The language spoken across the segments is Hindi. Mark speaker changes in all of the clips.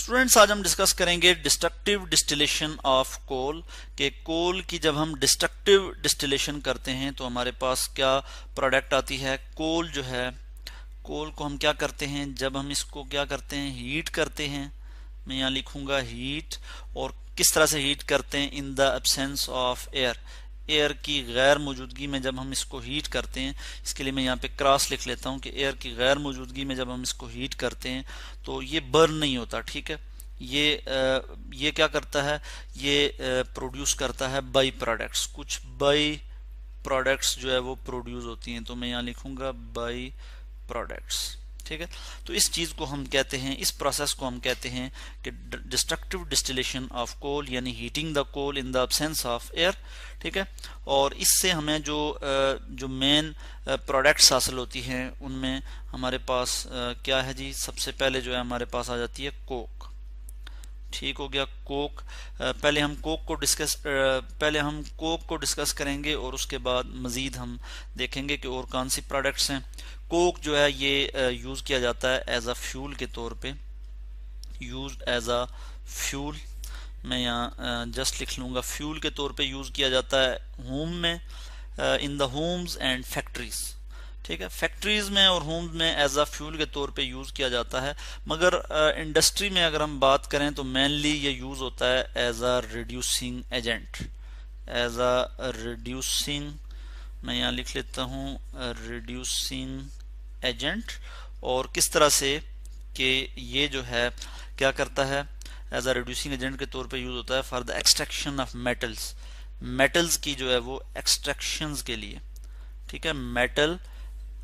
Speaker 1: स्टूडेंट्स, आज हम डिस्कस करेंगे डिस्ट्रक्टिव डिस्टिलेशन ऑफ कोल के कोल की जब हम डिस्ट्रक्टिव डिस्टिलेशन करते हैं तो हमारे पास क्या प्रोडक्ट आती है। कोल जो है, कोल को हम क्या करते हैं, जब हम इसको क्या करते हैं, हीट करते हैं। मैं यहाँ लिखूंगा हीट, और किस तरह से हीट करते हैं, इन the absence of air, air की गैर मौजूदगी में जब हम इसको हीट करते हैं। इसके लिए मैं यहाँ पे क्रॉस लिख लेता हूँ कि एयर की गैर मौजूदगी में जब हम इसको हीट करते हैं तो ये बर्न नहीं होता। ठीक है, ये क्या करता है, ये प्रोड्यूस करता है बाई प्रोडक्ट्स, कुछ बाई प्रोडक्ट्स जो है वो प्रोड्यूस होती हैं। तो मैं यहाँ लिखूंगा बाई प्रोडक्ट्स। ठीक है, तो इस चीज को हम कहते हैं, इस प्रोसेस को हम कहते हैं कि डिस्ट्रक्टिव डिस्टिलेशन ऑफ कोल, यानी heating the coal in the absence of air. ठीक है, और इससे हमें जो मेन प्रोडक्ट्स हासिल होती हैं उनमें हमारे पास क्या है जी, सबसे पहले जो है हमारे पास आ जाती है कोक। ठीक हो गया, कोक। पहले हम कोक को डिस्कस करेंगे और उसके बाद मजीद हम देखेंगे कि और कौन सी प्रोडक्ट्स हैं। कोक जो है ये यूज किया जाता है एज अ फ्यूल के तौर पे, यूज्ड एज अ फ्यूल। मैं यहाँ जस्ट लिख लूंगा, फ्यूल के तौर पे यूज किया जाता है होम में, in the homes and factories. ठीक है, फैक्ट्रीज में और होम्स में एज अ फ्यूल के तौर पे यूज किया जाता है। मगर इंडस्ट्री में अगर हम बात करें तो मेनली ये यूज होता है as a reducing agent, as a reducing, मैं यहाँ लिख लेता हूँ रिड्यूसिंग एजेंट। और किस तरह से कि ये जो है क्या करता है, एज अ रिड्यूसिंग एजेंट के तौर पे यूज होता है for the extraction of metals, metals की जो है वो एक्सट्रैक्शंस के लिए। ठीक है, मेटल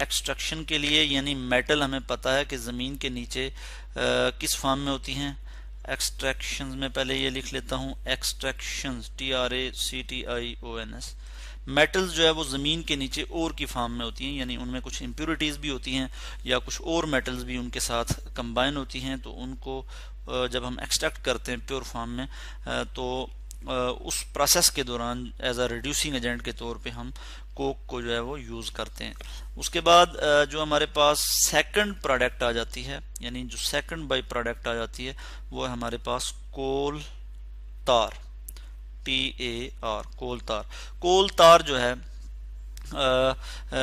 Speaker 1: एक्सट्रैक्शन के लिए, यानी मेटल हमें पता है कि ज़मीन के नीचे किस फॉर्म में होती हैं, एक्सट्रैक्शंस में पहले ये लिख लेता हूँ एक्सट्रैक्शंस, TRACTIONS। मेटल्स जो है वो ज़मीन के नीचे ओर की फॉर्म में होती हैं, यानी उनमें कुछ इम्प्योरिटीज़ भी होती हैं या कुछ और मेटल्स भी उनके साथ कंबाइन होती हैं। तो उनको जब हम एक्सट्रैक्ट करते हैं प्योर फॉर्म में तो उस प्रोसेस के दौरान एज अ रिड्यूसिंग एजेंट के तौर पे हम कोक को जो है वो यूज़ करते हैं। उसके बाद जो हमारे पास सेकंड प्रोडक्ट आ जाती है, यानी जो सेकंड बाई प्रोडक्ट आ जाती है वो है हमारे पास कोल तार, TAR, कोल तार। कोल तार जो है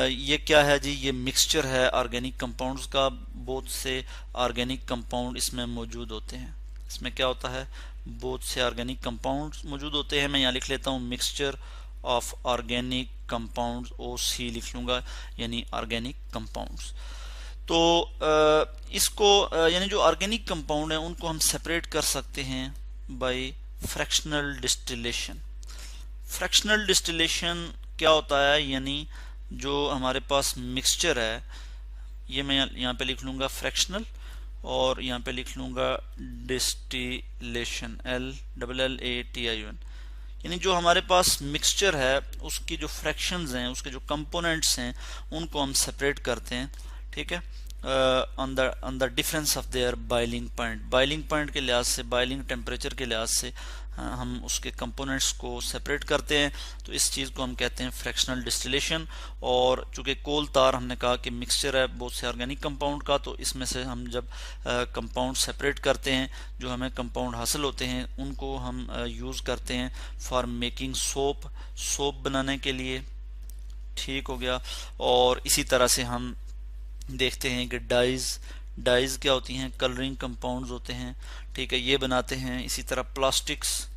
Speaker 1: ये क्या है जी, ये मिक्सचर है ऑर्गेनिक कंपाउंड्स का। बहुत से ऑर्गेनिक कंपाउंड इसमें मौजूद होते हैं। इसमें क्या होता है, बहुत से ऑर्गेनिक कंपाउंड्स मौजूद होते हैं। मैं यहाँ लिख लेता हूँ mixture of organic compounds, OC लिख लूँगा, यानी ऑर्गेनिक कंपाउंड्स। तो इसको यानी जो ऑर्गेनिक कंपाउंड है उनको हम सेपरेट कर सकते हैं by fractional distillation. Fractional distillation क्या होता है, यानी जो हमारे पास मिक्सचर है, ये मैं यहाँ पे लिख लूँगा फ्रैक्शनल, और यहाँ पे लिख लूँगा डिस्टिलेशन, LLLATION। यानी जो हमारे पास मिक्सचर है उसकी जो फ्रैक्शंस हैं, उसके जो कंपोनेंट्स हैं, उनको हम सेपरेट करते हैं। ठीक है, on the difference of their boiling point, boiling point के लिहाज से, बॉइलिंग टेम्परेचर के लिहाज से हम उसके कंपोनेंट्स को सेपरेट करते हैं। तो इस चीज़ को हम कहते हैं फ्रैक्शनल डिस्टिलेशन। और चूंकि कोल तार हमने कहा कि मिक्सचर है बहुत से ऑर्गेनिक कंपाउंड का, तो इसमें से हम जब कंपाउंड सेपरेट करते हैं, जो हमें कंपाउंड हासिल होते हैं उनको हम यूज़ करते हैं फॉर मेकिंग सोप, सोप बनाने के लिए। ठीक हो गया, और इसी तरह से हम देखते हैं कि डाइज क्या होती हैं, कलरिंग कंपाउंड्स होते हैं। ठीक है, ये बनाते हैं। इसी तरह प्लास्टिक्स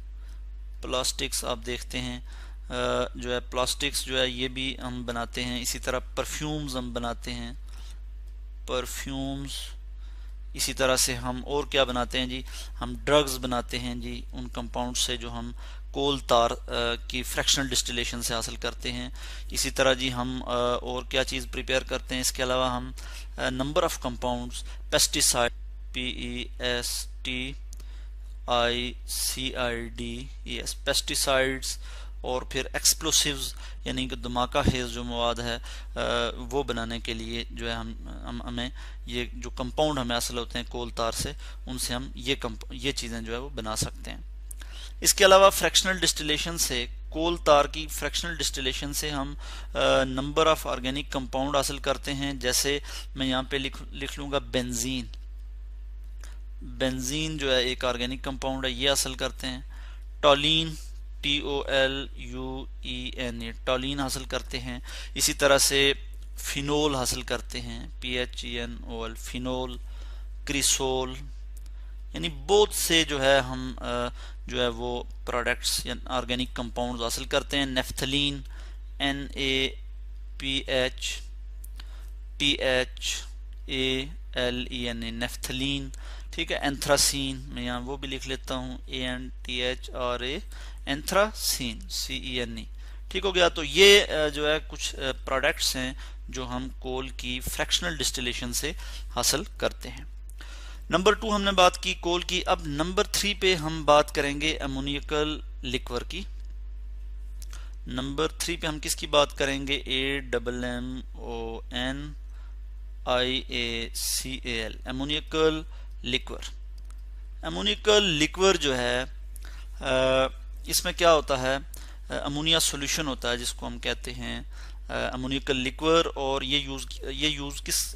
Speaker 1: आप देखते हैं जो है, प्लास्टिक्स जो है ये भी हम बनाते हैं। इसी तरह परफ्यूम्स हम बनाते हैं, परफ्यूम्स। इसी तरह से हम और क्या बनाते हैं जी, हम ड्रग्स बनाते हैं जी, उन कंपाउंड से जो हम कोल तार की फ्रैक्शनल डिस्टिलेशन से हासिल करते हैं। इसी तरह जी हम और क्या चीज़ प्रिपेयर करते हैं, इसके अलावा हम number of compounds, pesticide, PESTICIDES, pesticides, और फिर एक्सप्लोसिव्स यानी कि धमाका खेज जो मवाद है वो बनाने के लिए जो है हमें ये जो कंपाउंड हमें हासिल होते हैं कोल तार से, उनसे हम ये चीज़ें जो है वो बना सकते हैं। इसके अलावा फ्रैक्शनल डिस्टिलेशन से, कोल तार की फ्रैक्शनल डिस्टिलेशन से हम नंबर ऑफ ऑर्गेनिक कंपाउंड हासिल करते हैं। जैसे मैं यहाँ पे लिख लूँगा बेंजीन, बेंजीन जो है एक ऑर्गेनिक कंपाउंड है, ये हासिल करते हैं। टॉलीन, TOLUEN, टॉलीन हासिल करते हैं। इसी तरह से फिनोल हासिल करते हैं, PHENOL, फिनोल, क्रिसोल, यानी बहुत से जो है हम जो है वो प्रोडक्ट्स या ऑर्गेनिक कंपाउंड्स हासिल करते हैं। नेफ्थलीन, NaPHTHALEN, नेफ्थलीन, ठीक है। एंथ्रासीन, मैं यहाँ वो भी लिख लेता हूँ, ANTHRA, एंथ्रासीन, CENE, ठीक हो गया। तो ये जो है कुछ प्रोडक्ट्स हैं जो हम कोल की फ्रैक्शनल डिस्टिलेशन से हासिल करते हैं। नंबर 2 हमने बात की कोल की। अब नंबर 3 पे हम बात करेंगे अमोनिकल लिक्वर की। नंबर 3 पे हम किसकी बात करेंगे? AMMONIACAL, ammoniacal liquor. Ammoniacal liquor जो है इसमें क्या होता है, अमोनिया सॉल्यूशन होता है जिसको हम कहते हैं अमोनिकल लिक्वर। और ये यूज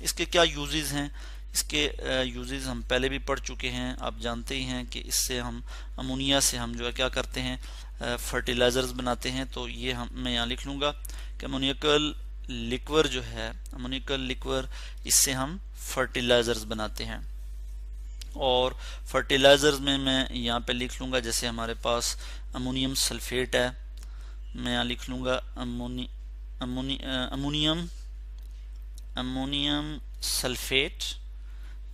Speaker 1: इसके क्या यूजेस हैं? इसके यूजेस हम पहले भी पढ़ चुके हैं, आप जानते ही हैं कि इससे हम अमोनिया से हम जो है क्या करते हैं, फर्टिलाइजर्स बनाते हैं। तो ये मैं यहाँ लिख लूँगा कि अमोनिकल लिक्वर जो है, अमोनिकल लिक्वर, इससे हम फर्टिलाइजर्स बनाते हैं। और फर्टिलाइजर्स में मैं यहाँ पे लिख लूँगा, जैसे हमारे पास अमोनियम सल्फेट है, मैं यहाँ लिख लूँगा अमोनियम सल्फेट।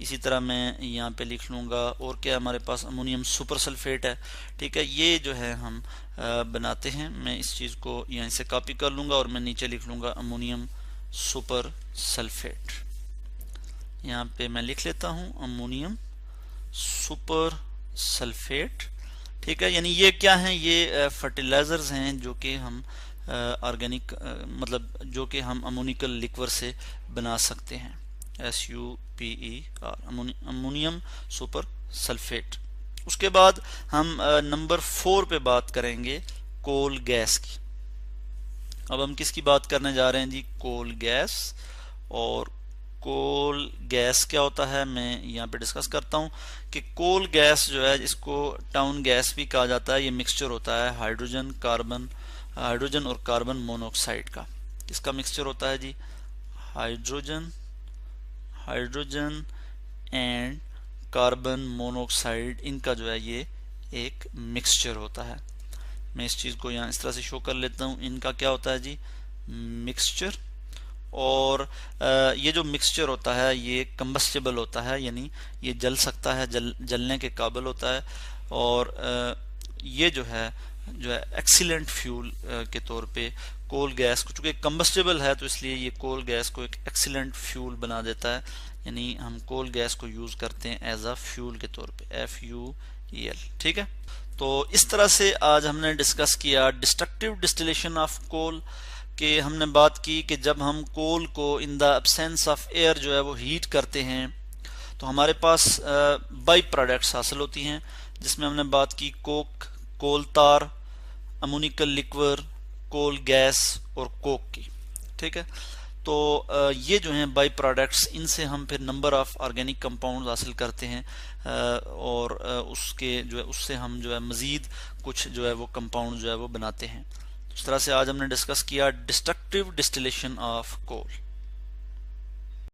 Speaker 1: इसी तरह मैं यहाँ पे लिख लूँगा, और क्या हमारे पास अमोनियम सुपर सल्फेट है, ठीक है। ये जो है हम बनाते हैं। मैं इस चीज़ को यहाँ से कॉपी कर लूँगा और मैं नीचे लिख लूँगा अमोनियम सुपर सल्फेट। यहाँ पे मैं लिख लेता हूँ अमोनियम सुपर सल्फेट, ठीक है। यानी ये क्या है, ये फर्टिलाइजर्स हैं जो कि हम ऑर्गेनिक मतलब जो कि हम अमोनिकल लिक्वर से बना सकते हैं, SUPER, अमोनियम सुपर सल्फेट। उसके बाद हम नंबर 4 पे बात करेंगे कोल गैस की। अब हम किसकी बात करने जा रहे हैं जी? कोल गैस। और कोल गैस क्या होता है मैं यहाँ पे डिस्कस करता हूँ कि कोल गैस जो है, इसको टाउन गैस भी कहा जाता है। ये मिक्सचर होता है हाइड्रोजन और कार्बन मोनोऑक्साइड का। किसका मिक्सचर होता है जी? हाइड्रोजन एंड कार्बन मोनोऑक्साइड, इनका जो है ये एक मिक्सचर होता है। मैं इस चीज़ को यहाँ इस तरह से शो कर लेता हूँ, इनका क्या होता है जी? मिक्सचर। और ये जो मिक्सचर होता है ये कंबस्टेबल होता है, यानी ये जल सकता है, जलने के काबिल होता है। और ये जो है एक्सीलेंट फ्यूल के तौर पे कोल गैस को, चूंकि कंबस्टेबल है तो इसलिए ये कोल गैस को एक एक्सीलेंट फ्यूल बना देता है। यानी हम कोल गैस को यूज करते हैं एज अ फ्यूल के तौर पे, FUEL, ठीक है। तो इस तरह से आज हमने डिस्कस किया डिस्ट्रक्टिव डिस्टिलेशन ऑफ कोल, कि हमने बात की कि जब हम कोल को इन द एब्सेंस ऑफ एयर जो है वो हीट करते हैं तो हमारे पास बाई प्रोडक्ट्स हासिल होती हैं, जिसमें हमने बात की कोक, कोल तार, अमोनिकल लिक्वर, कोल गैस और कोक की, ठीक है। तो ये जो हैं बाई प्रोडक्ट्स, इनसे हम फिर नंबर ऑफ ऑर्गेनिक कंपाउंड्स हासिल करते हैं और उसके जो है उससे हम जो है मज़ीद कुछ जो है वो कंपाउंड जो है वो बनाते हैं। इस तरह से आज हमने डिस्कस किया डिस्ट्रक्टिव डिस्टिलेशन ऑफ कोल।